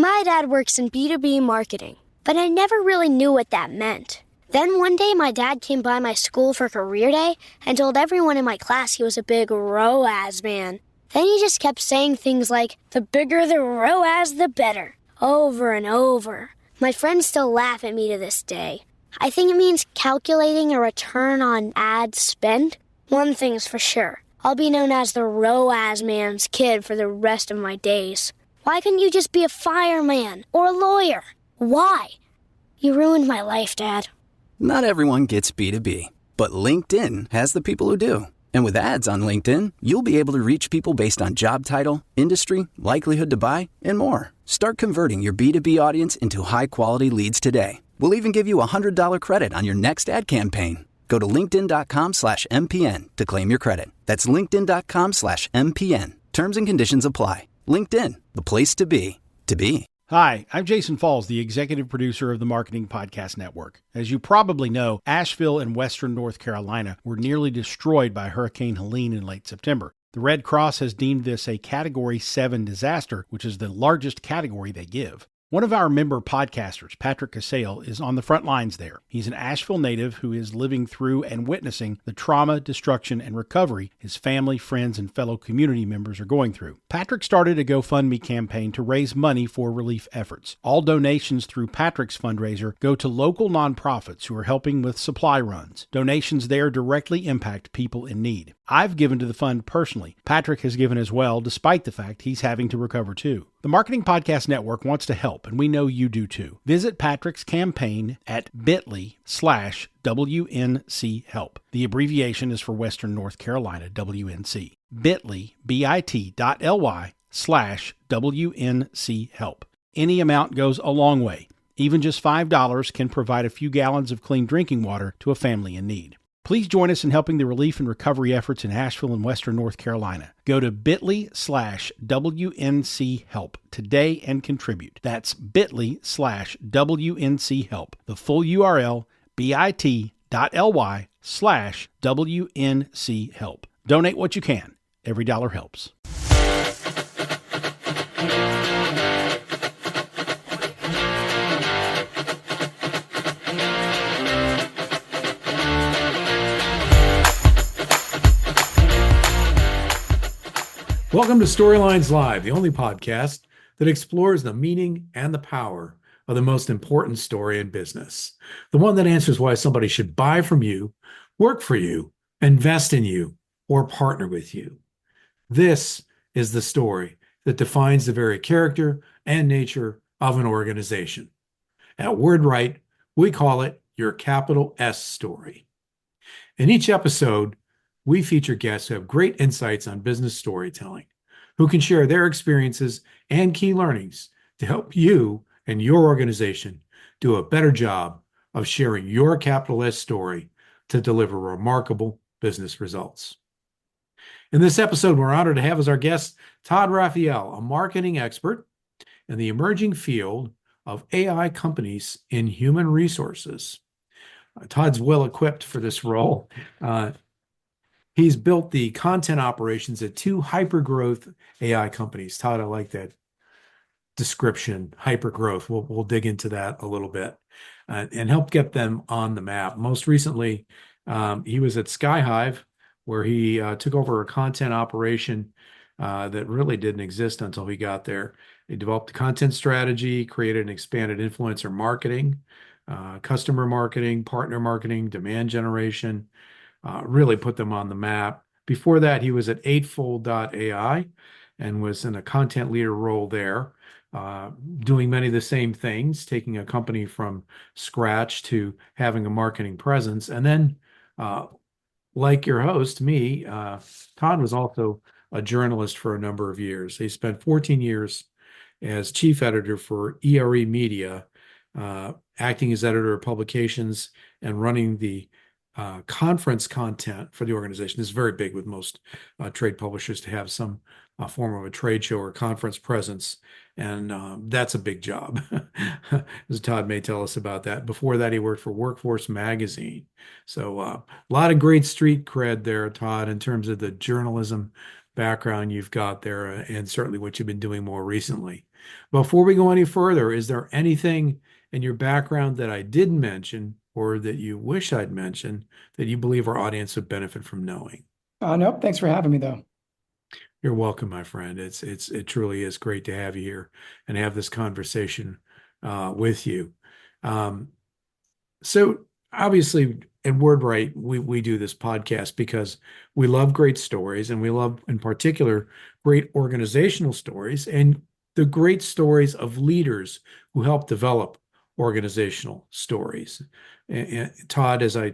My dad works in B2B marketing, but I never really knew what that meant. Then one day my dad came by my school for career day and told everyone in my class he was a big ROAS man. Then he just kept saying things like, the bigger the ROAS, the better, over and over. My friends still laugh at me to this day. I think it means calculating a return on ad spend. One thing's for sure, I'll be known as the ROAS man's kid for the rest of my days. Why couldn't you just be a fireman or a lawyer? Why? You ruined my life, Dad. Not everyone gets B2B, but LinkedIn has the people who do. And with ads on LinkedIn, you'll be able to reach people based on job title, industry, likelihood to buy, and more. Start converting your B2B audience into high-quality leads today. We'll even give you a $100 credit on your next ad campaign. Go to linkedin.com/MPN to claim your credit. That's linkedin.com/MPN. Terms and conditions apply. LinkedIn, the place to be, to be. Hi, I'm Jason Falls, the executive producer of the Marketing Podcast Network. As you probably know, Asheville and western North Carolina were nearly destroyed by Hurricane Helene in late September. The Red Cross has deemed this a Category 7 disaster, which is the largest category they give. One of our member podcasters, Patrick Casale, is on the front lines there. He's an Asheville native who is living through and witnessing the trauma, destruction, and recovery his family, friends, and fellow community members are going through. Patrick started a GoFundMe campaign to raise money for relief efforts. All donations through Patrick's fundraiser go to local nonprofits who are helping with supply runs. Donations there directly impact people in need. I've given to the fund personally. Patrick has given as well, despite the fact he's having to recover too. The Marketing Podcast Network wants to help, and we know you do too. Visit Patrick's campaign at bit.ly/WNC help. The abbreviation is for Western North Carolina, WNC. bit.ly/WNC help. Any amount goes a long way. Even just $5 can provide a few gallons of clean drinking water to a family in need. Please join us in helping the relief and recovery efforts in Asheville and western North Carolina. Go to bit.ly/WNC help today and contribute. That's bit.ly/WNC help. The full URL, bit.ly/WNC help. Donate what you can. Every dollar helps. Welcome to Storylines Live, the only podcast that explores the meaning and the power of the most important story in business. The one that answers why somebody should buy from you, work for you, invest in you, or partner with you. This is the story that defines the very character and nature of an organization. At WordWrite, we call it your capital S story. In each episode, we feature guests who have great insights on business storytelling, who can share their experiences and key learnings to help you and your organization do a better job of sharing your capital S story to deliver remarkable business results. In this episode, we're honored to have as our guest Todd Raphael, a marketing expert in the emerging field of AI companies in human resources. Todd's well equipped for this role. He's built the content operations at two hyper-growth AI companies. Todd, I like that description, hyper-growth. We'll dig into that a little bit and help get them on the map. Most recently, he was at SkyHive, where he took over a content operation that really didn't exist until he got there. He developed a content strategy, created and expanded influencer marketing, customer marketing, partner marketing, demand generation, really put them on the map. Before that, he was at Eightfold.ai and was in a content leader role there, doing many of the same things, taking a company from scratch to having a marketing presence. And then, like your host, me, Todd was also a journalist for a number of years. He spent 14 years as chief editor for ERE Media, acting as editor of publications and running the conference content for the organization. This is very big with most trade publishers to have some form of a trade show or conference presence. And that's a big job, as Todd may tell us about that. Before that, he worked for Workforce Magazine. So a lot of great street cred there, Todd, in terms of the journalism background you've got there, and certainly what you've been doing more recently. Before we go any further, is there anything in your background that I didn't mention or that you wish I'd mentioned that you believe our audience would benefit from knowing? Nope. Thanks for having me, though. You're welcome, my friend. It truly is great to have you here and have this conversation with you. Um, so obviously at WordWrite, we do this podcast because we love great stories, and we love, in particular, great organizational stories and the great stories of leaders who help develop organizational stories. And Todd, as I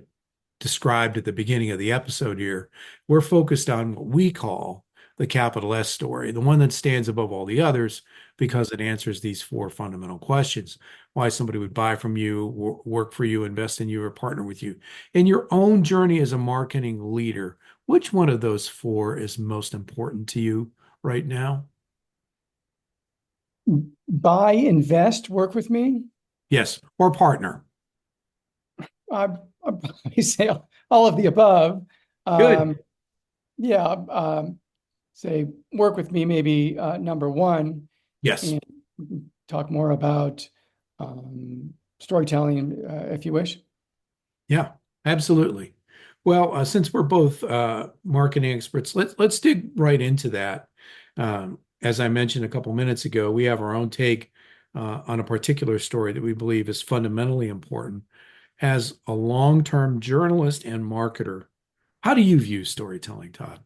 described at the beginning of the episode here, we're focused on what we call the capital S story, the one that stands above all the others because it answers these four fundamental questions: why somebody would buy from you, work for you, invest in you, or partner with you. In your own journey as a marketing leader, which one of those four is most important to you right now? Buy, invest, work with me. Yes, or partner. I'd probably say all of the above. Good. Yeah. Say work with me, maybe number one, Yes. and talk more about storytelling, if you wish. Yeah, absolutely. Well, since we're both marketing experts, let's dig right into that. As I mentioned a couple minutes ago, we have our own take on a particular story that we believe is fundamentally important. As a long-term journalist and marketer, how do you view storytelling, Todd?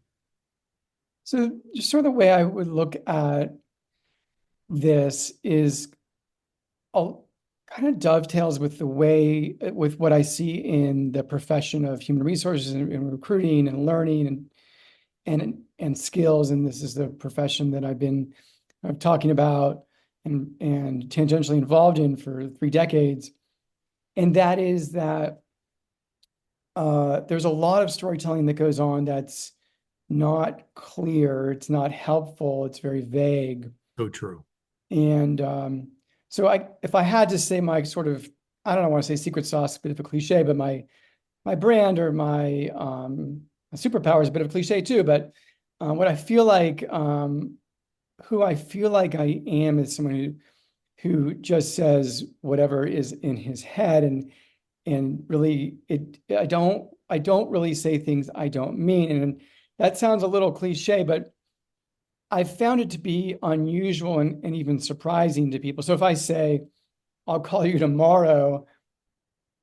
So just sort of the way I would look at this is kind of dovetails with with what I see in the profession of human resources and recruiting and learning and skills. And this is the profession that I've been talking about and tangentially involved in for 3 decades. And that is that there's a lot of storytelling that goes on that's not clear, it's not helpful, it's very vague. So true. And so if I had to say my sort of, I don't want to say secret sauce, a bit of a cliche, but my brand or my superpower is a bit of a cliche too. But what I feel like, who I feel like I am is someone who just says whatever is in his head, and really I don't really say things I don't mean. And that sounds a little cliche, but I've found it to be unusual and even surprising to people. So if I say, I'll call you tomorrow,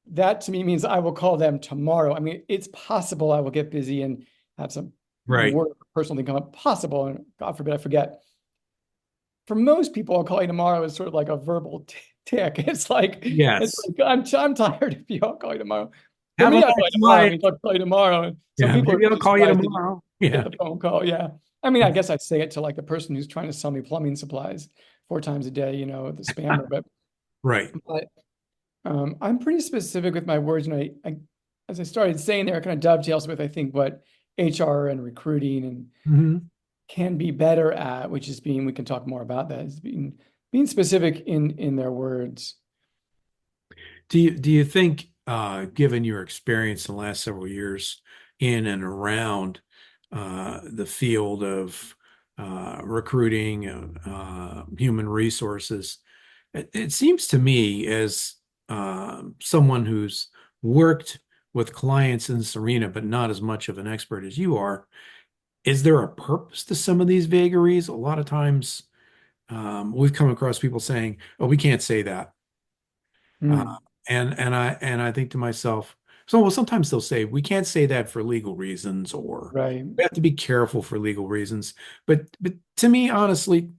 that to me means I will call them tomorrow. I mean, it's possible I will get busy and have some work, personal thing come up, possible, and God forbid I forget. For most people, I'll call you tomorrow is sort of like a verbal tick. It's like, Yes. I'm tired of you. I'll call you tomorrow. For Have me, a I'll call you tomorrow. I mean, I'll call you tomorrow. And some people maybe are I'll call you surprised tomorrow. to Yeah. get the phone call. Yeah. I mean, I guess I'd say it to like the person who's trying to sell me plumbing supplies 4 times a day, the spammer. But Right. I'm pretty specific with my words, and I as I started saying there, it kind of dovetails with I think what HR and recruiting and can be better at, which is we can talk more about that, is being specific in their words. Do you think, given your experience in the last several years in and around the field of recruiting, human resources, it seems to me as someone who's worked with clients in this arena, but not as much of an expert as you are, is there a purpose to some of these vagaries? A lot of times we've come across people saying, "Oh, we can't say that." And I think to myself, well, sometimes they'll say we can't say that for legal reasons, or Right. we have to be careful for legal reasons. But to me, honestly,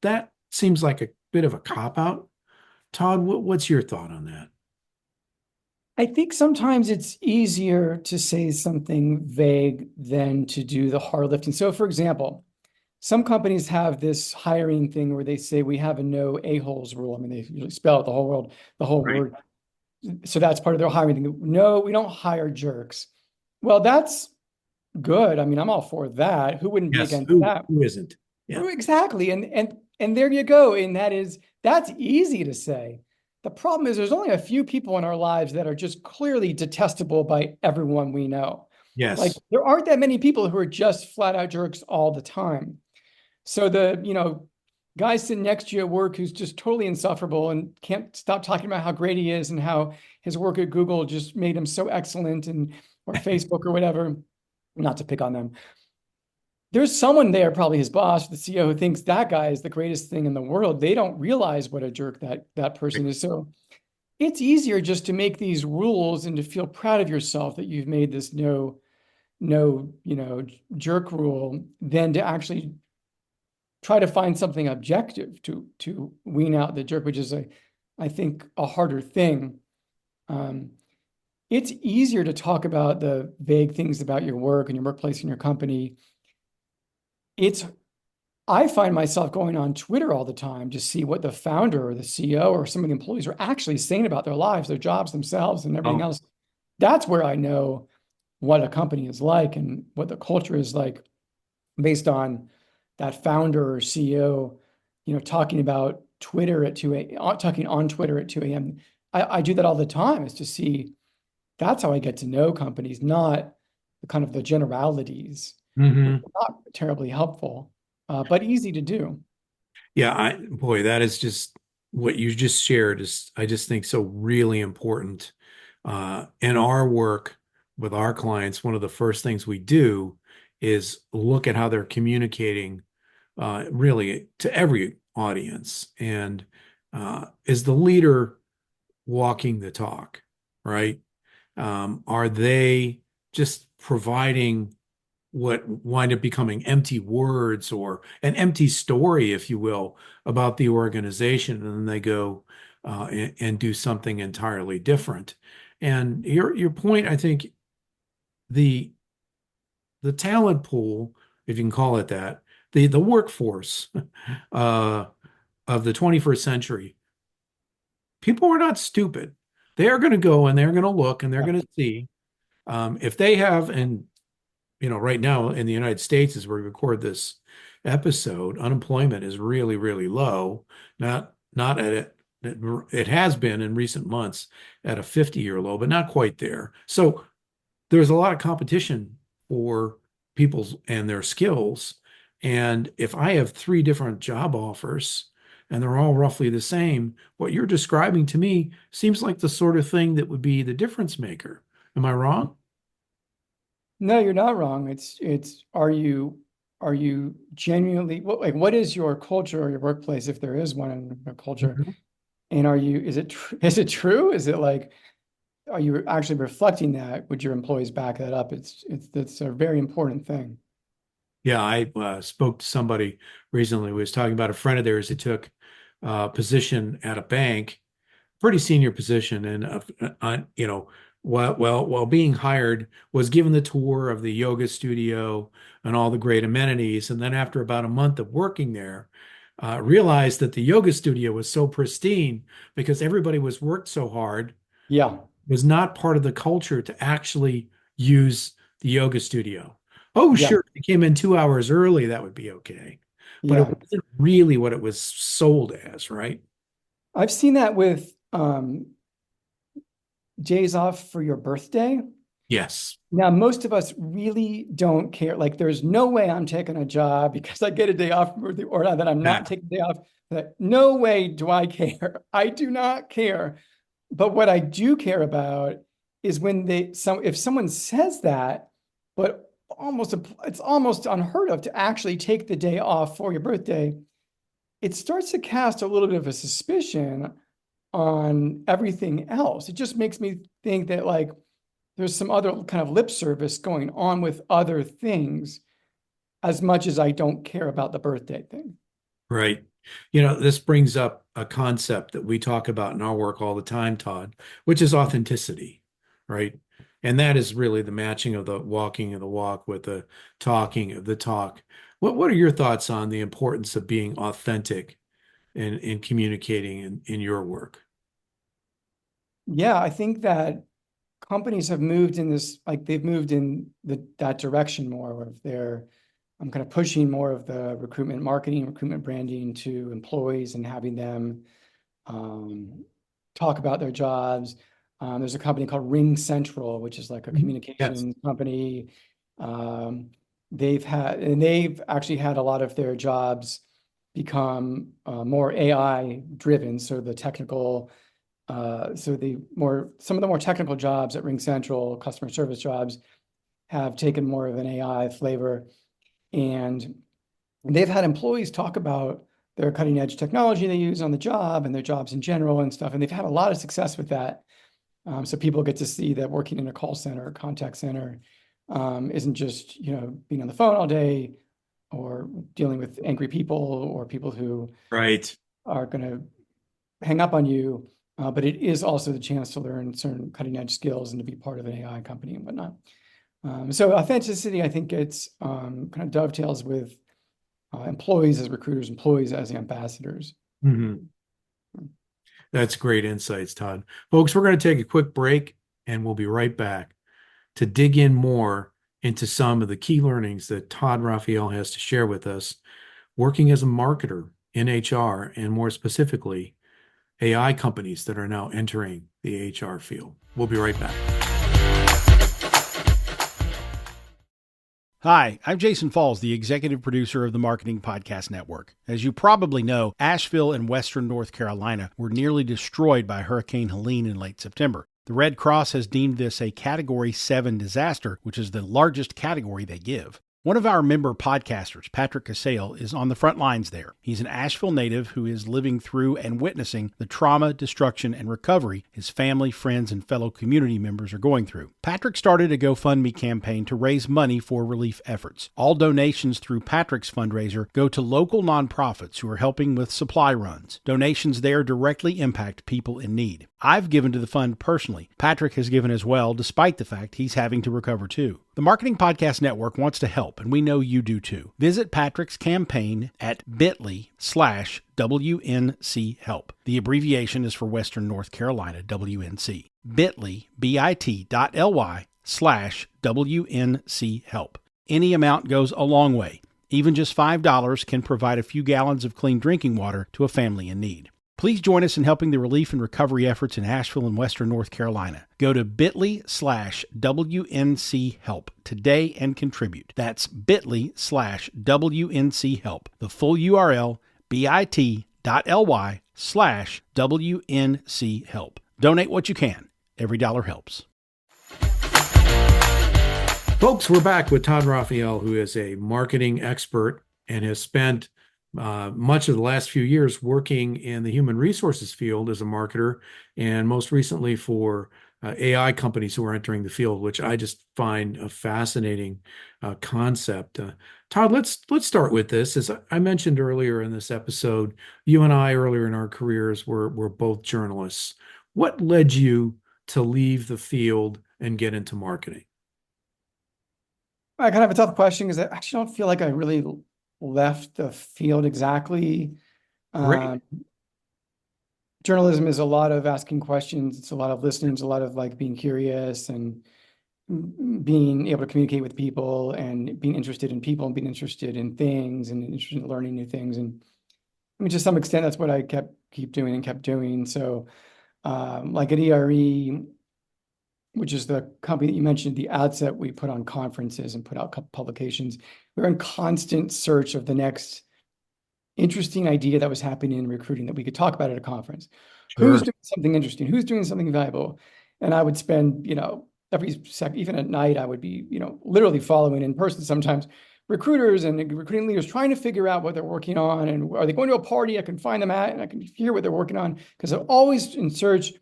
that seems like a bit of a cop-out. Todd, what's your thought on that? I think sometimes it's easier to say something vague than to do the hard lifting. So, for example, some companies have this hiring thing where they say we have a no a-holes rule. I mean, they usually spell out the whole word. So that's part of their hiring thing. No, we don't hire jerks. Well, that's good. I mean, I'm all for that. Who wouldn't be against that? Who isn't? Yeah. Exactly. And there you go. And that's easy to say. The problem is there's only a few people in our lives that are just clearly detestable by everyone we know. Like Yes. there aren't that many people who are just flat out jerks all the time. So the, guy sitting next to you at work who's just totally insufferable and can't stop talking about how great he is and how his work at Google just made him so excellent, and or Facebook or whatever, not to pick on them. There's someone there, probably his boss, the CEO, who thinks that guy is the greatest thing in the world. They don't realize what a jerk that person is. So it's easier just to make these rules and to feel proud of yourself that you've made this no jerk rule than to actually try to find something objective to wean out the jerk, which is I think a harder thing. It's easier to talk about the vague things about your work and your workplace and your company. I find myself going on Twitter all the time to see what the founder or the CEO or some of the employees are actually saying about their lives, their jobs, themselves, and everything else. That's where I know what a company is like and what the culture is like, based on that founder or CEO, talking about Twitter at 2 a.m., talking on Twitter at 2 a.m. I do that all the time, is to see. That's how I get to know companies, not the kind of the generalities. Mm-hmm. Not terribly helpful, but easy to do. Yeah, boy, that is just what you just shared is, I just think, so really important. In our work with our clients, one of the first things we do is look at how they're communicating, really to every audience. And is the leader walking the talk, right? Are they just providing what wind up becoming empty words or an empty story, if you will, about the organization, and then they go and do something entirely different? And your point, I think, the the talent pool, if you can call it that, the workforce uh, of the 21st century, people are not stupid. They are going to go and they're going to look and they're Yeah. going to see, if they have, and right now in the United States, as we record this episode, unemployment is really, really low. Not at it. It has been in recent months at a 50-year low, but not quite there. So there's a lot of competition for people and their skills. And if I have three different job offers and they're all roughly the same, what you're describing to me seems like the sort of thing that would be the difference maker. Am I wrong? No, you're not wrong. Are you genuinely, what is your culture or your workplace, if there is one in a culture? Mhm. And is it true? Is it like, are you actually reflecting that? Would your employees back that up? It's a very important thing. Yeah, I spoke to somebody recently who was talking about a friend of theirs that took a position at a bank, pretty senior position, and while being hired, was given the tour of the yoga studio and all the great amenities, and then after about a month of working there, realized that the yoga studio was so pristine because everybody was worked so hard, Yeah, was not part of the culture to actually use the yoga studio. Oh, yeah, sure, if you came in 2 hours early, that would be okay. But it yeah. wasn't really what it was sold as, right? I've seen that with days off for your birthday. Yes. Now, most of us really don't care. Like, there's no way I'm taking a job because I get a day off, or that I'm not Exactly. taking a day off. Like, no way do I care. I do not care. But what I do care about is when if someone says that, but it's almost unheard of to actually take the day off for your birthday. It starts to cast a little bit of a suspicion on everything else. It just makes me think that, like, there's some other kind of lip service going on with other things, as much as I don't care about the birthday thing. Right. This brings up a concept that we talk about in our work all the time, Todd, which is authenticity, right? And that is really the matching of the walking of the walk with the talking of the talk. What are your thoughts on the importance of being authentic in communicating in your work? Yeah, I think that companies have moved in this, like they've moved in that direction more of I'm kind of pushing more of the recruitment marketing, recruitment branding to employees and having them talk about their jobs. There's a company called Ring Central, which is like a Yes. communications company. They've actually had a lot of their jobs become more AI driven. So some of the more technical jobs at Ring Central, customer service jobs, have taken more of an AI flavor. And they've had employees talk about their cutting edge technology they use on the job and their jobs in general and stuff. And they've had a lot of success with that. So people get to see that working in a call center or contact center isn't just, being on the phone all day or dealing with angry people or people who Right. are going to hang up on you. But it is also the chance to learn certain cutting edge skills and to be part of an AI company and whatnot. So authenticity, I think it's kind of dovetails with employees as recruiters, employees as ambassadors. Mm-hmm. That's great insights, Todd. Folks, we're going to take a quick break and we'll be right back to dig in more into some of the key learnings that Todd Raphael has to share with us working as a marketer in HR, and more specifically, AI companies that are now entering the HR field. We'll be right back. Hi, I'm Jason Falls, the executive producer of the Marketing Podcast Network. As you probably know, Asheville and Western North Carolina were nearly destroyed by Hurricane Helene in late September. The Red Cross has deemed this a Category 7 disaster, which is the largest category they give. One of our member podcasters, Patrick Casale, is on the front lines there. He's an Asheville native who is living through and witnessing the trauma, destruction, and recovery his family, friends, and fellow community members are going through. Patrick started a GoFundMe campaign to raise money for relief efforts. All donations through Patrick's fundraiser go to local nonprofits who are helping with supply runs. Donations there directly impact people in need. I've given to the fund personally. Patrick has given as well, despite the fact he's having to recover too. The Marketing Podcast Network wants to help, and we know you do too. Visit Patrick's campaign at bit.ly/WNC help. The abbreviation is for Western North Carolina, WNC. bit.ly/WNC help. Any amount goes a long way. Even just $5 can provide a few gallons of clean drinking water to a family in need. Please join us in helping the relief and recovery efforts in Asheville and Western North Carolina. Go to bit.ly/WNC help today and contribute. That's bit.ly/WNC help. The full URL, bit.ly/WNC help. Donate what you can. Every dollar helps. Folks, we're back with Todd Raphael, who is a marketing expert and has spent much of the last few years working in the human resources field as a marketer, and most recently for AI companies who are entering the field, which I just find a fascinating concept. Todd, let's start with this. As I mentioned earlier in this episode, you and I earlier in our careers were both journalists. What led you to leave the field and get into marketing? I kind of have a tough question because I actually don't feel like I really left the field exactly. Great. Journalism is a lot of asking questions. It's a lot of listening. It's a lot of like being curious and being able to communicate with people and being interested in people and being interested in things and interested in learning new things. And I mean, to some extent, that's what I kept doing. So like at ERE, which is the company that you mentioned at the outset, we put on conferences and put out publications. We're in constant search of the next interesting idea that was happening in recruiting that we could talk about at a conference. Sure. Who's doing something interesting? Who's doing something valuable? And I would spend, every second, even at night, I would be, literally following in person sometimes recruiters and recruiting leaders trying to figure out what they're working on, and are they going to a party I can find them at and I can hear what they're working on, because I'm always in search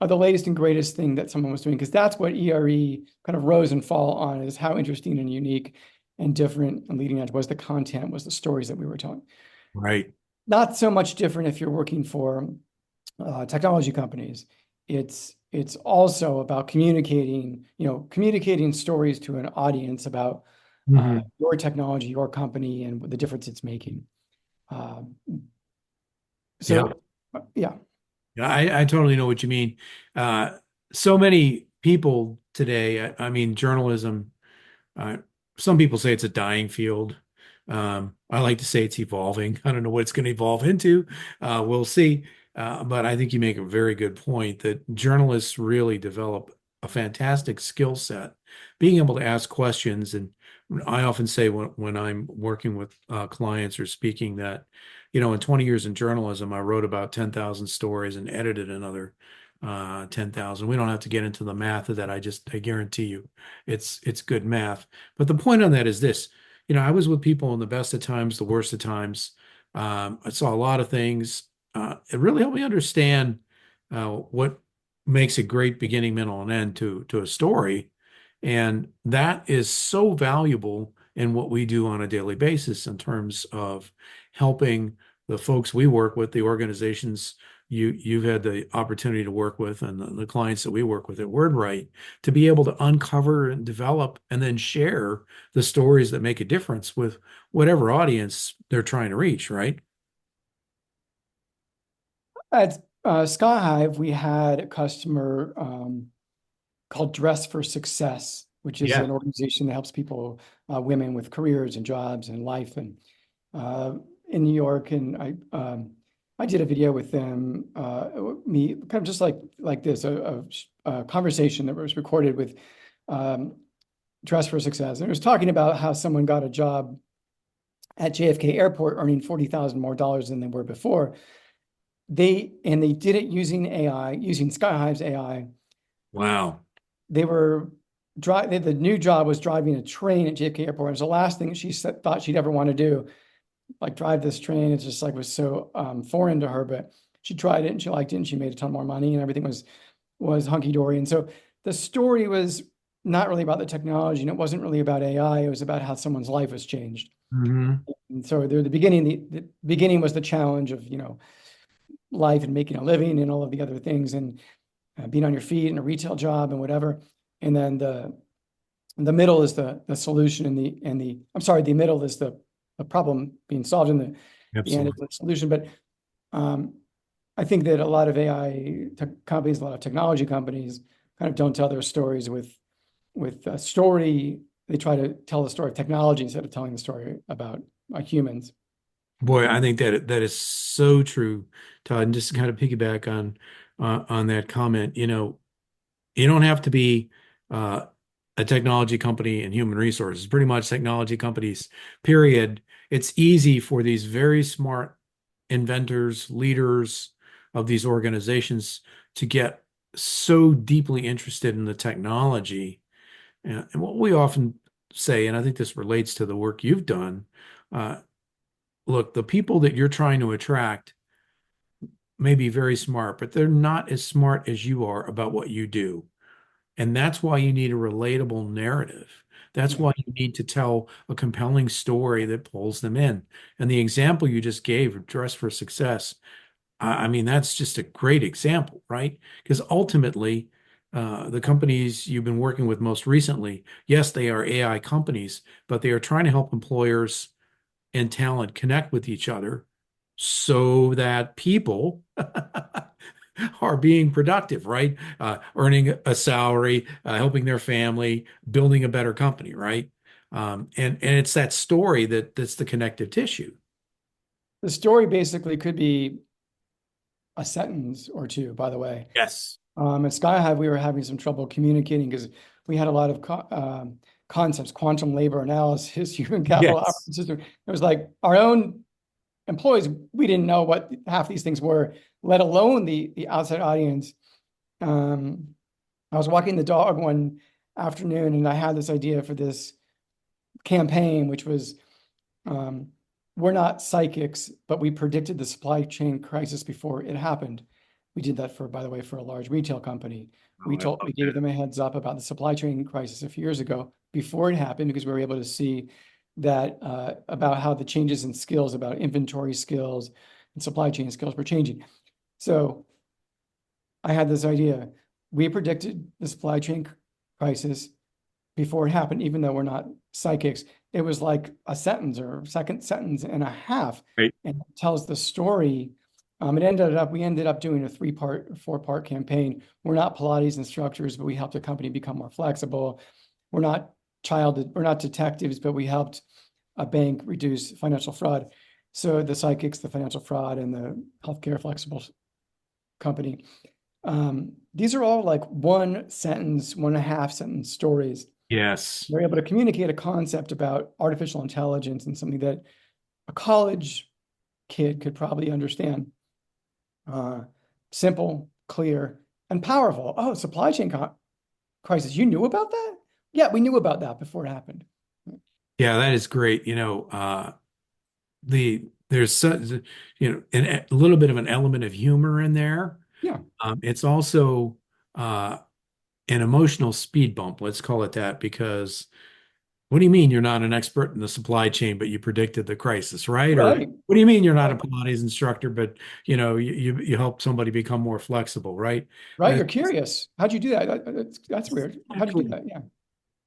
of the latest and greatest thing that someone was doing, because that's what ERE kind of rose and fall on, is how interesting and unique and different and leading edge was the content, was the stories that we were telling. Right. Not so much different if you're working for technology companies. It's also about communicating stories to an audience about your technology, your company, and the difference it's making. Yeah. I totally know what you mean. So many people today, I mean, journalism, some people say it's a dying field. I like to say it's evolving. I don't know what it's going to evolve into. We'll see. But I think you make a very good point that journalists really develop a fantastic skill set, being able to ask questions. And I often say when I'm working with clients or speaking that, in 20 years in journalism, I wrote about 10,000 stories and edited another 10,000. We don't have to get into the math of that. I guarantee you it's good math. But the point on that is this, I was with people in the best of times, the worst of times. I saw a lot of things. It really helped me understand what makes a great beginning, middle, and end to a story. And that is so valuable in what we do on a daily basis in terms of helping the folks we work with, the organizations you've had the opportunity to work with, and the clients that we work with at WordWrite, to be able to uncover and develop and then share the stories that make a difference with whatever audience they're trying to reach, right? At SkyHive, we had a customer called Dress for Success, which is Yeah. an organization that helps people, women with careers and jobs and life, and in New York. And I did a video with them, me kind of just like this, a conversation that was recorded with Dress for Success, and it was talking about how someone got a job at JFK Airport earning $40,000 more than they were before. They did it using AI, using SkyHive's AI. Wow. The new job was driving a train at JFK Airport. It was the last thing she thought she'd ever want to do, like drive this train. It's just like was so foreign to her, but she tried it and she liked it and she made a ton more money and everything was hunky dory. And so the story was not really about the technology, and it wasn't really about AI. It was about how someone's life was changed. Mm-hmm. And so the beginning was the challenge of, life and making a living and all of the other things, and being on your feet in a retail job and whatever. And then the middle is the solution, and the middle is the problem being solved, and the end is the solution. But I think that a lot of AI companies, a lot of technology companies kind of don't tell their stories with a story. They try to tell the story of technology instead of telling the story about humans. Boy, I think that is so true, Todd. And just to kind of piggyback on that comment, you don't have to be a technology company in human resources. Pretty much technology companies, period. It's easy for these very smart inventors, leaders of these organizations to get so deeply interested in the technology. And what we often say, and I think this relates to the work you've done, look, the people that you're trying to attract may be very smart, but they're not as smart as you are about what you do. And that's why you need a relatable narrative. That's why you need to tell a compelling story that pulls them in. And the example you just gave of Dress for Success, I mean, that's just a great example, right? Because ultimately, the companies you've been working with most recently, yes, they are AI companies, but they are trying to help employers and talent connect with each other so that people are being productive, right? Earning a salary, helping their family, building a better company, right? And it's that story that's the connective tissue. The story basically could be a sentence or two, by the way. Yes. At SkyHive, we were having some trouble communicating because we had a lot of concepts, quantum labor analysis, human capital operating system. It was like our own employees, we didn't know what half these things were, let alone the outside audience. I was walking the dog one afternoon and I had this idea for this campaign, which was, we're not psychics, but we predicted the supply chain crisis before it happened. We did that by the way, for a large retail company. We gave them a heads up about the supply chain crisis a few years ago before it happened, because we were able to see that about how the changes in skills, about inventory skills and supply chain skills were changing. So I had this idea. We predicted the supply chain crisis before it happened, even though we're not psychics. It was like a sentence or second sentence and a half, Right. and it tells the story. We ended up doing a 4-part campaign. We're not Pilates instructors, but we helped the company become more flexible. We're not detectives, but we helped a bank reduce financial fraud. So the psychics, the financial fraud, and the healthcare flexible company. These are all like 1 sentence, 1.5 sentence stories. Yes. They're able to communicate a concept about artificial intelligence and something that a college kid could probably understand. Simple, clear, and powerful. Oh, supply chain crisis. You knew about that? Yeah, we knew about that before it happened. Yeah, that is great. There's such, a little bit of an element of humor in there. Yeah. It's also an emotional speed bump, let's call it that, because what do you mean you're not an expert in the supply chain, but you predicted the crisis, right? Or Right. what do you mean you're not a Pilates instructor, but you help somebody become more flexible, right? Right. You're curious. How'd you do that? That's weird. How'd you do that? Yeah.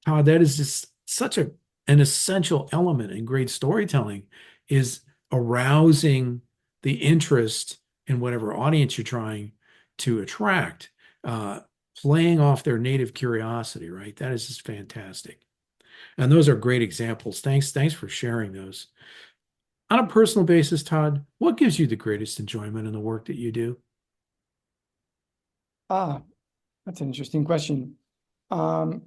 Todd, that is just such an essential element in great storytelling, is arousing the interest in whatever audience you're trying to attract, playing off their native curiosity, right? That is just fantastic. And those are great examples. Thanks for sharing those. On a personal basis, Todd, what gives you the greatest enjoyment in the work that you do? That's an interesting question. I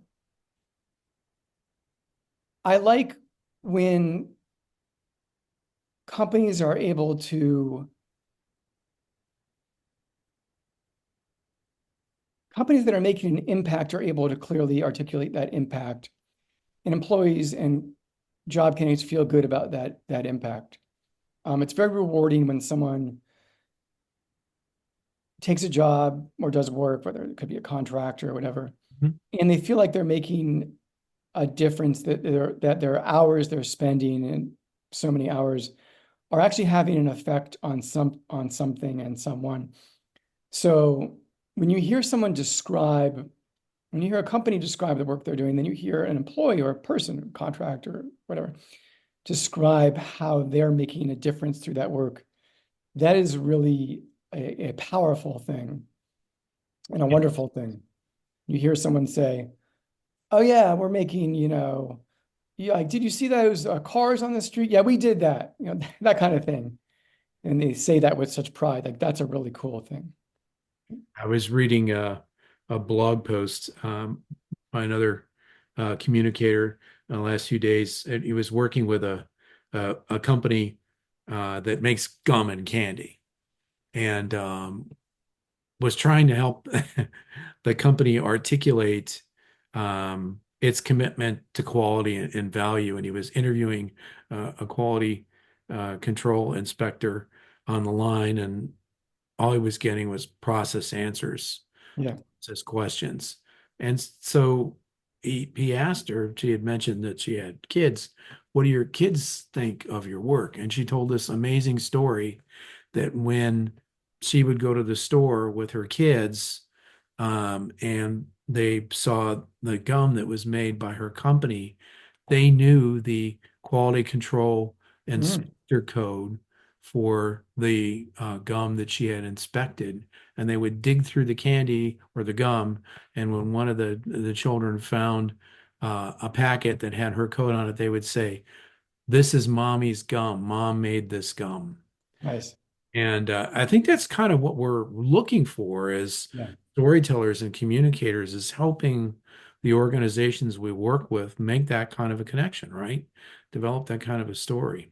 like when companies are able to companies that are making an impact are able to clearly articulate that impact, and employees and job candidates feel good about that impact. It's very rewarding when someone takes a job or does work, whether it could be a contractor or whatever, and they feel like they're making a difference, that their hours they're spending, and so many hours, are actually having an effect on something and someone. So when you hear a company describe the work they're doing, then you hear an employee or a person, contractor, or whatever, describe how they're making a difference through that work. That is really a powerful thing and a wonderful thing. You hear someone say, "Oh yeah, we're making, did you see those cars on the street? Yeah, we did that." That kind of thing. And they say that with such pride. Like, that's a really cool thing. I was reading a blog post by another communicator in the last few days. And he was working with a company that makes gum and candy, and was trying to help the company articulate its commitment to quality and value. And he was interviewing a quality control inspector on the line, and all he was getting was process answers, process questions. And so he asked her, she had mentioned that she had kids, "What do your kids think of your work?" And she told this amazing story that when she would go to the store with her kids, and they saw the gum that was made by her company, they knew the quality control inspector code for the gum that she had inspected, and they would dig through the candy or the gum, and when one of the children found a packet that had her code on it, they would say, "This is mommy's gum. Mom made this gum." Nice. And I think that's kind of what we're looking for as storytellers and communicators, is helping the organizations we work with make that kind of a connection, right? Develop that kind of a story.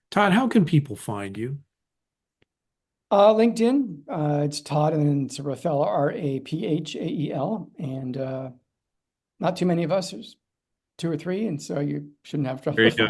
Todd, how can people find you? LinkedIn, it's Todd and then it's Raphael, Raphael, and not too many of us. There's 2 or 3, and so you shouldn't have trouble. There you go.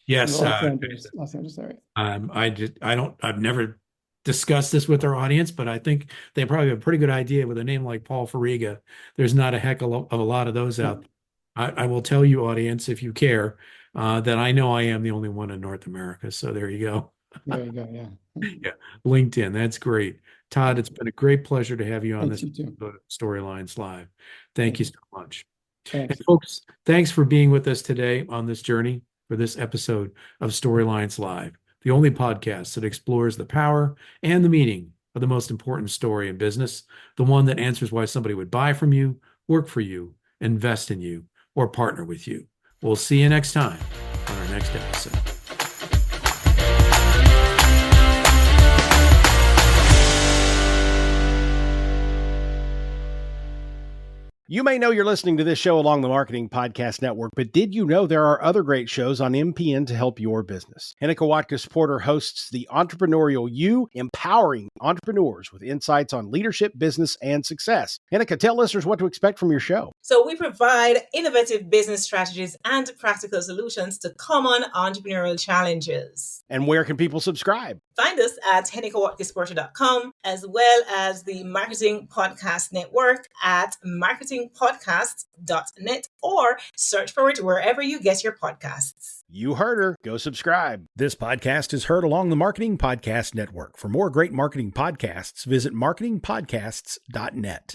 Yes. Los Angeles area. I've never discussed this with our audience, but I think they probably have a pretty good idea with a name like Paul Fariga. There's not a heck of a lot of those out there. I will tell you, audience, if you care, that I know I am the only one in North America. So there you go. There you go. Yeah. Yeah. LinkedIn. That's great. Todd, it's been a great pleasure to have you on Thanks, this you too. Storylines Live. Thank you so much. Thanks. And folks, thanks for being with us today on this journey for this episode of Storylines Live, the only podcast that explores the power and the meaning of the most important story in business, the one that answers why somebody would buy from you, work for you, invest in you, or partner with you. We'll see you next time on our next episode. You may know you're listening to this show along the Marketing Podcast Network, but did you know there are other great shows on MPN to help your business? Hennika Watkins-Porter hosts The Entrepreneurial You, empowering entrepreneurs with insights on leadership, business, and success. Hennika, tell listeners what to expect from your show. So we provide innovative business strategies and practical solutions to common entrepreneurial challenges. And where can people subscribe? Find us at hennikawatkinsporter.com, as well as the Marketing Podcast Network at marketingpodcasts.net, or search for it wherever you get your podcasts. You heard her. Go subscribe. This podcast is heard along the Marketing Podcast Network. For more great marketing podcasts, visit marketingpodcasts.net.